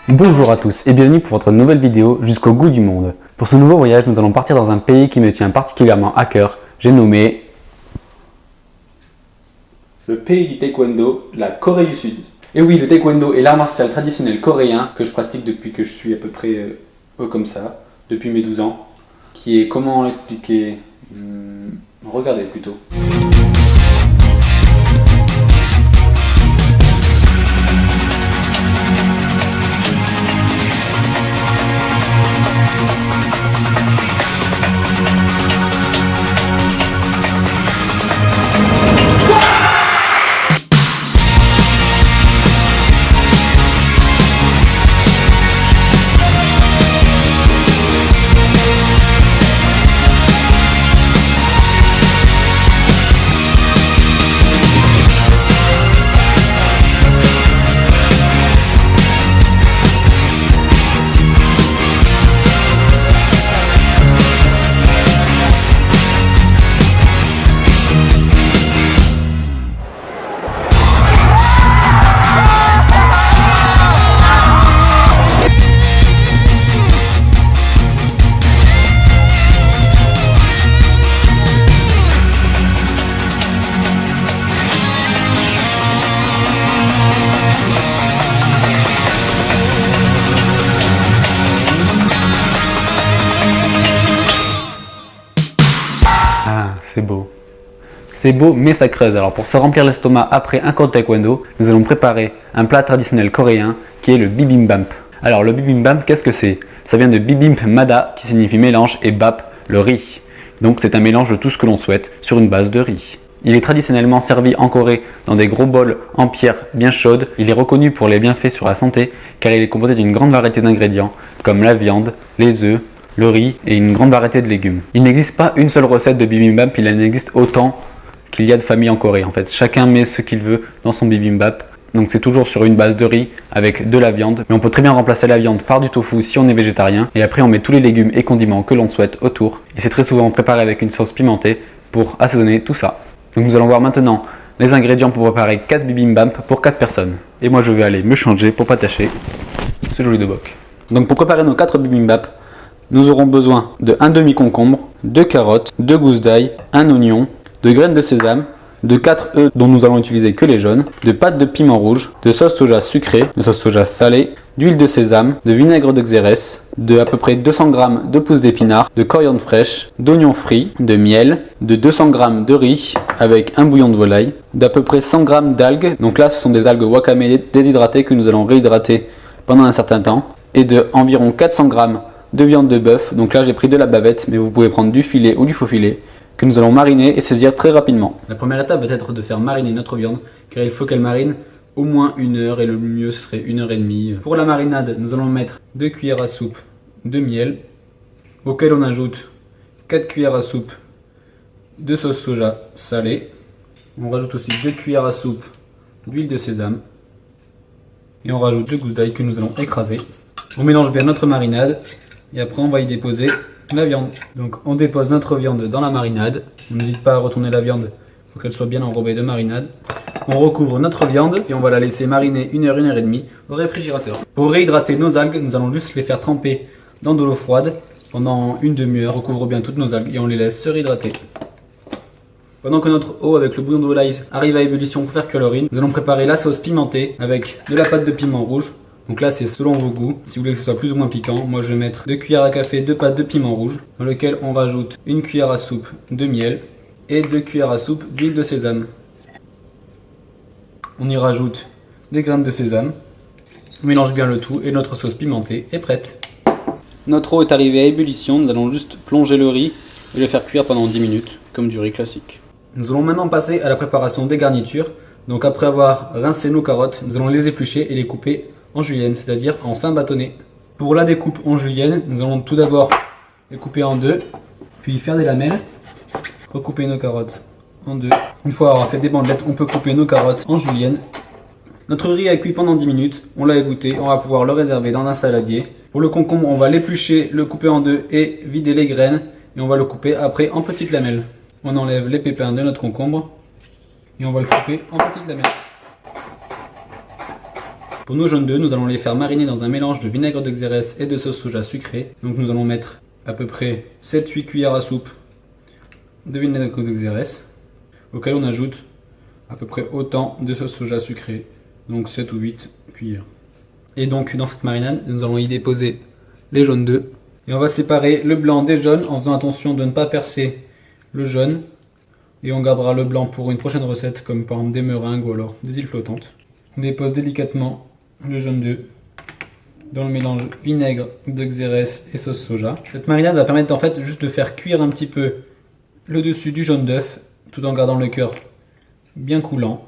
Bonjour à tous et bienvenue pour votre nouvelle vidéo Jusqu'au goût du monde. Pour ce nouveau voyage, nous allons partir dans un pays qui me tient particulièrement à cœur. J'ai nommé le pays du taekwondo, la Corée du Sud. Et oui, le taekwondo est l'art martial traditionnel coréen que je pratique depuis que je suis à peu près comme ça, depuis mes 12 ans. Qui est, comment l'expliquer, regardez plutôt. C'est beau. C'est beau mais ça creuse. Alors pour se remplir l'estomac après un cours de taekwondo, nous allons préparer un plat traditionnel coréen qui est le bibimbap. Alors le bibimbap, qu'est-ce que c'est? Ça vient de bibimbap qui signifie mélange et bap, le riz. Donc c'est un mélange de tout ce que l'on souhaite sur une base de riz. Il est traditionnellement servi en Corée dans des gros bols en pierre bien chaudes. Il est reconnu pour les bienfaits sur la santé car il est composé d'une grande variété d'ingrédients comme la viande, les œufs, le riz et une grande variété de légumes. Il n'existe pas une seule recette de bibimbap, il en existe autant qu'il y a de familles en Corée. En fait, chacun met ce qu'il veut dans son bibimbap. Donc c'est toujours sur une base de riz avec de la viande. Mais on peut très bien remplacer la viande par du tofu si on est végétarien. Et après on met tous les légumes et condiments que l'on souhaite autour. Et c'est très souvent préparé avec une sauce pimentée pour assaisonner tout ça. Donc nous allons voir maintenant les ingrédients pour préparer 4 bibimbap pour 4 personnes. Et moi je vais aller me changer pour pas tâcher ce joli dobok. Donc pour préparer nos 4 bibimbap, nous aurons besoin de 1 demi-concombre, 2 carottes, 2 gousses d'ail, 1 oignon, de graines de sésame, de 4 œufs dont nous allons utiliser que les jaunes, de pâte de piment rouge, de sauce soja sucrée, de sauce soja salée, d'huile de sésame, de vinaigre de xérès, de à peu près 200 g de pousses d'épinards, de coriandre fraîche, d'oignons frits, de miel, de 200 g de riz avec un bouillon de volaille, d'à peu près 100 g d'algues, donc là ce sont des algues wakame déshydratées que nous allons réhydrater pendant un certain temps, et de environ 400 g de viande de bœuf, donc là j'ai pris de la bavette, mais vous pouvez prendre du filet ou du faux filet, que nous allons mariner et saisir très rapidement. La première étape va être de faire mariner notre viande, car il faut qu'elle marine au moins 1 heure, et le mieux ce serait 1 heure et demie. Pour la marinade, nous allons mettre 2 cuillères à soupe de miel, auquel on ajoute 4 cuillères à soupe de sauce soja salée. On rajoute aussi 2 cuillères à soupe d'huile de sésame, et on rajoute 2 gousses d'ail que nous allons écraser. On mélange bien notre marinade, et après on va y déposer la viande. Donc on dépose notre viande dans la marinade. On n'hésite pas à retourner la viande pour qu'elle soit bien enrobée de marinade. On recouvre notre viande et on va la laisser mariner 1 heure, 1 heure et demie au réfrigérateur. Pour réhydrater nos algues, nous allons juste les faire tremper dans de l'eau froide pendant une demi-heure. On recouvre bien toutes nos algues et on les laisse se réhydrater. Pendant que notre eau avec le bouillon de volaille arrive à ébullition pour faire cuire le riz, nous allons préparer la sauce pimentée avec de la pâte de piment rouge. Donc là c'est selon vos goûts, si vous voulez que ce soit plus ou moins piquant. Moi je vais mettre 2 cuillères à café de pâte de piment rouge, dans lequel on rajoute 1 cuillère à soupe de miel et 2 cuillères à soupe d'huile de sésame. On y rajoute des graines de sésame, on mélange bien le tout et notre sauce pimentée est prête. Notre eau est arrivée à ébullition, nous allons juste plonger le riz et le faire cuire pendant 10 minutes, comme du riz classique. Nous allons maintenant passer à la préparation des garnitures. Donc après avoir rincé nos carottes, nous allons les éplucher et les couper en julienne, c'est-à-dire en fin bâtonnet. Pour la découpe en julienne, nous allons tout d'abord les couper en deux, puis faire des lamelles, recouper nos carottes en deux. Une fois avoir fait des bandelettes, on peut couper nos carottes en julienne. Notre riz a cuit pendant 10 minutes, on l'a égoutté, on va pouvoir le réserver dans un saladier. Pour le concombre, on va l'éplucher, le couper en deux et vider les graines, et on va le couper après en petites lamelles. On enlève les pépins de notre concombre et on va le couper en petites lamelles. Pour nos jaunes d'œufs, nous allons les faire mariner dans un mélange de vinaigre de xérès et de sauce soja sucrée. Donc nous allons mettre à peu près 7-8 cuillères à soupe de vinaigre de xérès, auquel on ajoute à peu près autant de sauce soja sucrée, donc 7 ou 8 cuillères. Et donc dans cette marinade, nous allons y déposer les jaunes d'œufs. Et on va séparer le blanc des jaunes en faisant attention de ne pas percer le jaune. Et on gardera le blanc pour une prochaine recette, comme par exemple des meringues ou alors des îles flottantes. On dépose délicatement le jaune d'œuf dans le mélange vinaigre de xérès et sauce soja. Cette marinade va permettre en fait juste de faire cuire un petit peu le dessus du jaune d'œuf tout en gardant le cœur bien coulant.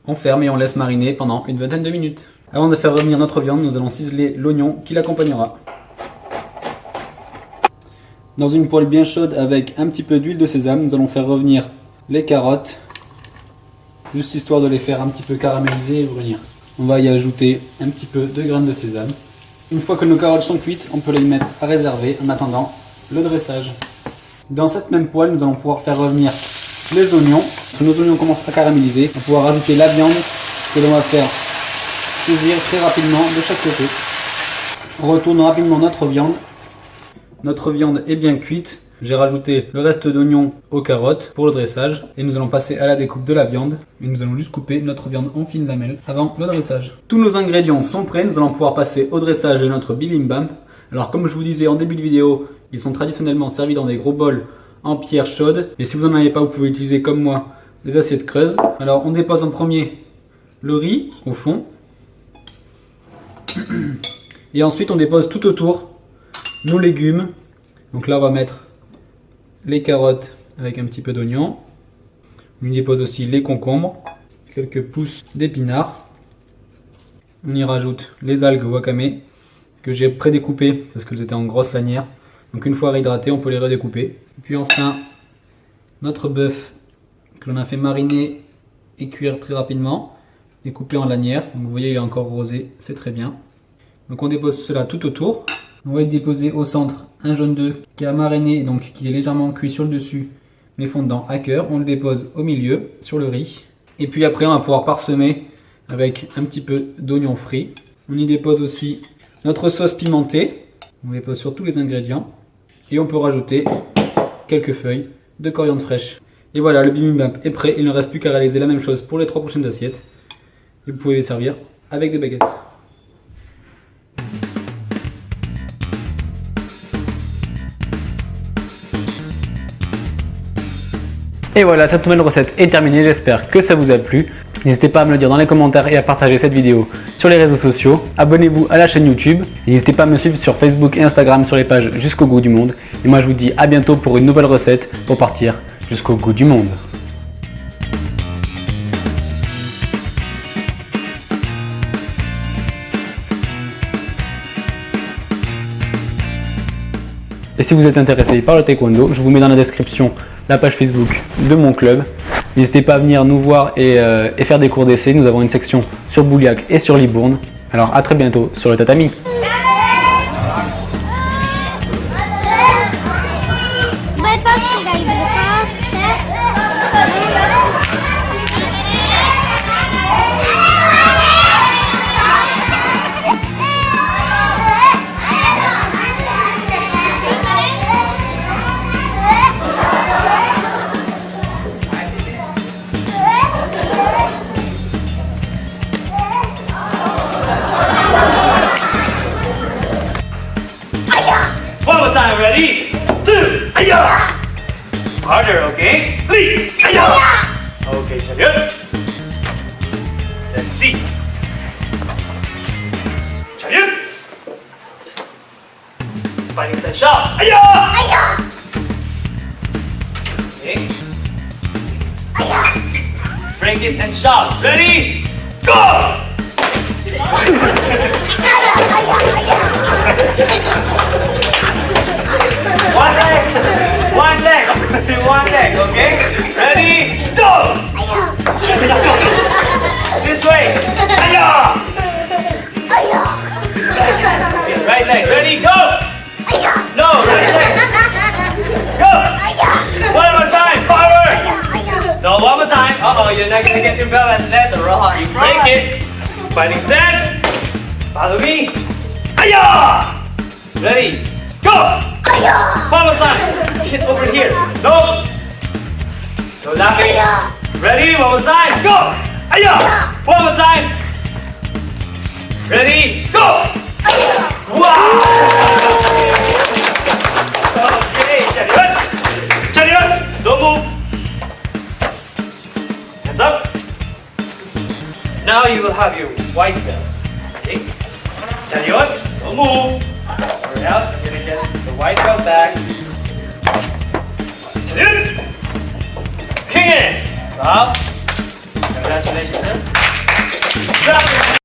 On ferme et on laisse mariner pendant une vingtaine de minutes. Avant de faire revenir notre viande, nous allons ciseler l'oignon qui l'accompagnera. Dans une poêle bien chaude avec un petit peu d'huile de sésame, nous allons faire revenir les carottes, juste histoire de les faire un petit peu caraméliser et brunir. On va y ajouter un petit peu de graines de sésame. Une fois que nos carottes sont cuites, on peut les mettre à réserver en attendant le dressage. Dans cette même poêle, nous allons pouvoir faire revenir les oignons. Quand nos oignons commencent à caraméliser, on va pouvoir rajouter la viande que l'on va faire saisir très rapidement de chaque côté. On retourne rapidement notre viande. Notre viande est bien cuite. J'ai rajouté le reste d'oignons aux carottes pour le dressage. Et nous allons passer à la découpe de la viande. Et nous allons juste couper notre viande en fines lamelles avant le dressage. Tous nos ingrédients sont prêts. Nous allons pouvoir passer au dressage de notre bibimbap. Alors comme je vous disais en début de vidéo, ils sont traditionnellement servis dans des gros bols en pierre chaude. Et si vous n'en avez pas, vous pouvez utiliser comme moi des assiettes creuses. Alors on dépose en premier le riz au fond. Et ensuite on dépose tout autour nos légumes. Donc là on va mettre les carottes avec un petit peu d'oignon. On y dépose aussi les concombres, quelques pousses d'épinards. On y rajoute les algues wakame que j'ai prédécoupées parce qu'elles étaient en grosses lanières. Donc une fois réhydratées, on peut les redécouper. Et puis enfin, notre bœuf que l'on a fait mariner et cuire très rapidement est coupé en lanières. Donc vous voyez, il est encore rosé, c'est très bien. Donc on dépose cela tout autour. On va y déposer au centre un jaune d'œuf qui a mariné, donc qui est légèrement cuit sur le dessus mais fondant à cœur. On le dépose au milieu sur le riz. Et puis après on va pouvoir parsemer avec un petit peu d'oignon frit. On y dépose aussi notre sauce pimentée. On dépose sur tous les ingrédients. Et on peut rajouter quelques feuilles de coriandre fraîche. Et voilà, le bibimbap est prêt. Il ne reste plus qu'à réaliser la même chose pour les 3 prochaines assiettes. Et vous pouvez les servir avec des baguettes. Et voilà, cette nouvelle recette est terminée, j'espère que ça vous a plu. N'hésitez pas à me le dire dans les commentaires et à partager cette vidéo sur les réseaux sociaux. Abonnez-vous à la chaîne YouTube. N'hésitez pas à me suivre sur Facebook et Instagram sur les pages Jusqu'au goût du monde. Et moi je vous dis à bientôt pour une nouvelle recette pour partir jusqu'au goût du monde. Et si vous êtes intéressé par le taekwondo, je vous mets dans la description la page Facebook de mon club. N'hésitez pas à venir nous voir et faire des cours d'essai. Nous avons une section sur Bouliac et sur Libourne. Alors à très bientôt sur le tatami. Ready? 2, Aya! Harder, okay? 3, Aya! Okay, Chariot. Let's see. Chariot. Fighting set shot. Aya! Aya! Okay. Aya! Break it and shot. Ready? Go! One leg, okay? Ready, go! This way. Aya! Right leg, ready, go! No, right leg. Go! One more time, forward! No, one more time. Uh-oh, you're not gonna get your balance. That's right. You break it. fighting stance. Follow me. Aya! Ready, go! Aya! One more time. Hit over here. No. No laughing. Ready, one more time. Go! Aya! One more time. Ready, go! Wow! Okay, chariot, don't move. Hands up. Now you will have your white belt. Okay, chariot, don't move. Or else you're gonna get the white belt back. Chariot, king it. Well, congratulations.